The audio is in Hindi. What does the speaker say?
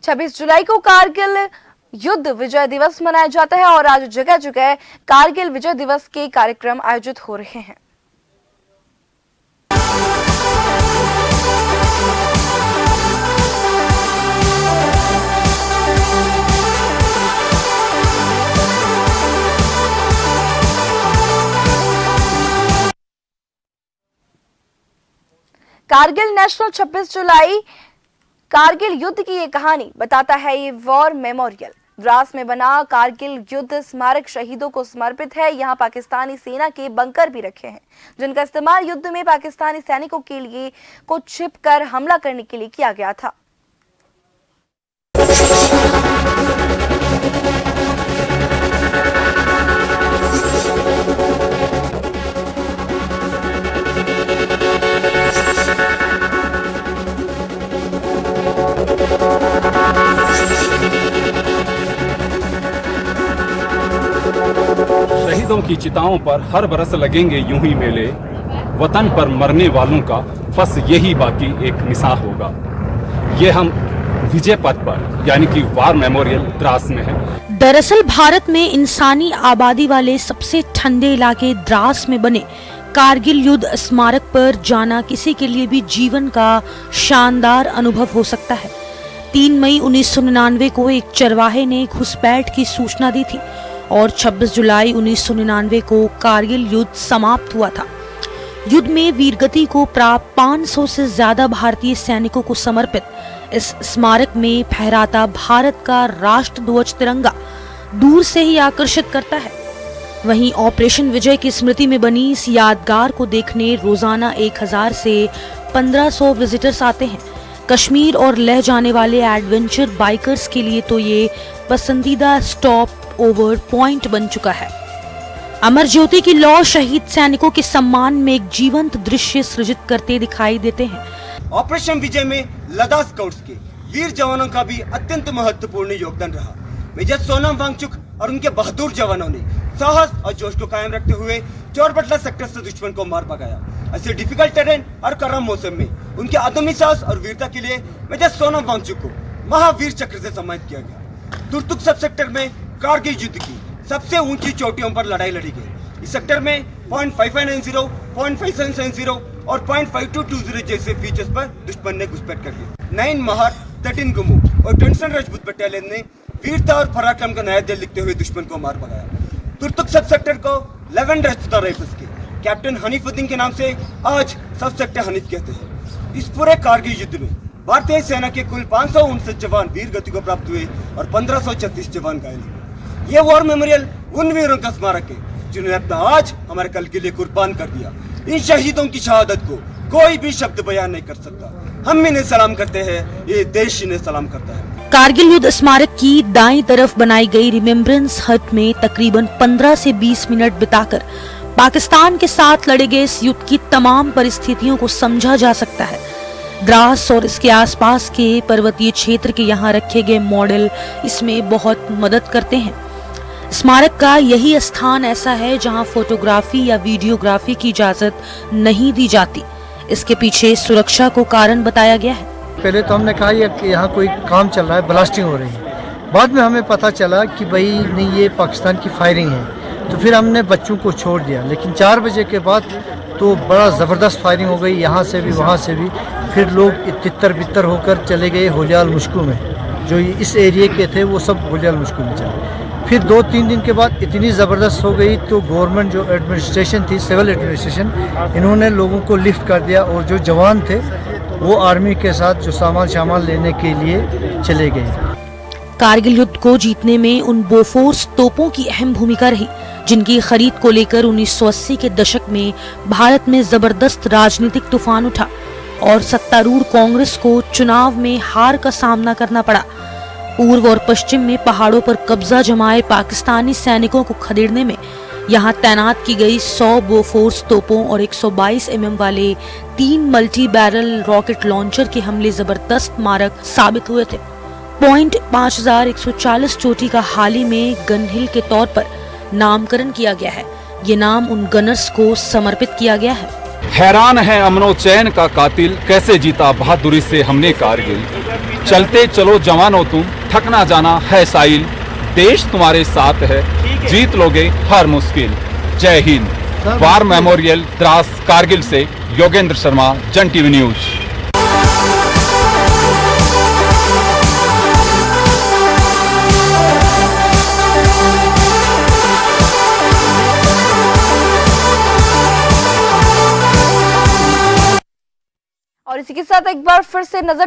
26 जुलाई को कारगिल युद्ध विजय दिवस मनाया जाता है और आज जगह जगह कारगिल विजय दिवस के कार्यक्रम आयोजित हो रहे हैं। कारगिल नेशनल 26 जुलाई कारगिल युद्ध की ये कहानी बताता है। ये वॉर मेमोरियल द्रास में बना कारगिल युद्ध स्मारक शहीदों को समर्पित है। यहाँ पाकिस्तानी सेना के बंकर भी रखे हैं जिनका इस्तेमाल युद्ध में पाकिस्तानी सैनिकों के लिए को छिपकर हमला करने के लिए किया गया था। शहीदों की चिताओं पर हर बरस लगेंगे यूं ही मेले, वतन पर मरने वालों का बस यही बाकी एक निशान होगा। ये हम विजय पथ पर यानी कि वार मेमोरियल द्रास में है। दरअसल भारत में इंसानी आबादी वाले सबसे ठंडे इलाके द्रास में बने कारगिल युद्ध स्मारक पर जाना किसी के लिए भी जीवन का शानदार अनुभव हो सकता है। 3 मई 1999 को एक चरवाहे ने घुसपैठ की सूचना दी थी और 26 जुलाई 1999 को कारगिल युद्ध समाप्त हुआ था। युद्ध में वीरगति को प्राप्त 500 से ज्यादा भारतीय सैनिकों को समर्पित इस स्मारक में फहराता भारत का राष्ट्रध्वज तिरंगा दूर से ही आकर्षित करता है। वहीं ऑपरेशन विजय की स्मृति में बनी इस यादगार को देखने रोजाना 1000 से 1500 विजिटर्स आते हैं। कश्मीर और लेह जाने वाले एडवेंचर बाइकर्स के लिए तो ये पसंदीदा स्टॉप ओवर पॉइंट बन चुका है। अमर ज्योति की लौ शहीद सैनिकों के सम्मान में एक जीवंत दृश्य सृजित करते दिखाई देते हैं। ऑपरेशन विजय में लद्दाख स्काउट्स के वीर जवानों का भी अत्यंत महत्वपूर्ण योगदान रहा। मेजर सोनम वांगचुक और उनके बहादुर जवानों ने साहस और जोश को कायम रखते हुए चोरबटला सेक्टर से दुश्मन को मार भगाया। ऐसे डिफिकल्ट टेरेन और गर्म मौसम में उनके अदम्य साहस और वीरता के लिए मेजर सोनम वांगचुक को महावीर चक्र से सम्मानित किया गया। तुर्तुक सब सेक्टर में कारगिल युद्ध की सबसे ऊंची चोटियों पर लड़ाई लड़ी गई। इस सेक्टर में 0.5590, 0.5770 और 0.5220 जैसे फीचर्स पर दुश्मन ने घुसपैठ कर ली। 9 महार, 13 गुमू और 10 राजपूत बटालियन ने वीरता और पराक्रम का नया दिल लिखते हुए दुश्मन को मार भगाया। तुर्तुक सब सेक्टर को 11 राजपूत राइफल्स के कैप्टन हनीफुद्दीन के नाम से आज सब सेक्टर हनीफ कहते हैं। इस पूरे कारगिल युद्ध में भारतीय सेना के कुल 559 जवान वीर गति को प्राप्त हुए और 1536 जवान घायल हुए। ये वॉर मेमोरियल उन वीरों का स्मारक है जिन्होंने अपना आज हमारे कल के लिए कुर्बान कर दिया। इन शहीदों की शहादत को कोई भी शब्द बयान नहीं कर सकता। हम इन्हें सलाम करते हैं, ये देश इन्हें सलाम करता है। कारगिल युद्ध स्मारक की दाईं तरफ बनाई गई रिमेम्बरेंस हट में तकरीबन 15 से 20 मिनट बिताकर पाकिस्तान के साथ लड़े गए इस युद्ध की तमाम परिस्थितियों को समझा जा सकता है। द्रास और इसके आसपास के पर्वतीय क्षेत्र के यहाँ रखे गए मॉडल इसमें बहुत मदद करते हैं। स्मारक का यही स्थान ऐसा है जहां फोटोग्राफी या वीडियोग्राफी की इजाजत नहीं दी जाती। इसके पीछे सुरक्षा को कारण बताया गया है। पहले तो हमने कहा कि यहाँ कोई काम चल रहा है, ब्लास्टिंग हो रही है। बाद में हमें पता चला कि भाई नहीं, ये पाकिस्तान की फायरिंग है। तो फिर हमने बच्चों को छोड़ दिया, लेकिन 4 बजे के बाद तो बड़ा ज़बरदस्त फायरिंग हो गई, यहाँ से भी वहाँ से भी। फिर लोग तितर बितर होकर चले गए होलियाल मुश्कू में, जो इस एरिया के थे वो सब होलियाल मुश्कू में चले। फिर 2-3 दिन के बाद इतनी ज़बरदस्त हो गई तो गवर्नमेंट जो एडमिनिस्ट्रेशन थी, सिविल एडमिनिस्ट्रेशन, इन्होंने लोगों को लिफ्ट कर दिया और जो जवान थे वो आर्मी के साथ जो सामान लेने के लिए चले गए। कारगिल युद्ध को जीतने में उन बोफोर्स तोपों की अहम भूमिका रही जिनकी खरीद को लेकर 1980 के दशक में भारत में जबरदस्त राजनीतिक तूफान उठा और सत्तारूढ़ कांग्रेस को चुनाव में हार का सामना करना पड़ा। पूर्व और पश्चिम में पहाड़ों पर कब्जा जमाए पाकिस्तानी सैनिकों को खदेड़ने में यहाँ तैनात की गई 100 बोफोर्स तोपों और 122 mm वाले 3 मल्टी बैरल रॉकेट लॉन्चर के हमले जबरदस्त मारक साबित हुए थे। पॉइंट 5140 चोटी का हाल ही में गन हिल के तौर पर नामकरण किया गया है। ये नाम उन गनर्स को समर्पित किया गया है। हैरान है अमनो चैन का कातिल, कैसे जीता बहादुरी से हमने कारगिल। चलते चलो जवानों तुम, थक ना जाना है साइल, देश तुम्हारे साथ है, जीत लोगे हर मुश्किल। जय हिंद। वार मेमोरियल द्रास कारगिल से योगेंद्र शर्मा, जन टीवी न्यूज। और इसी के साथ एक बार फिर से नजर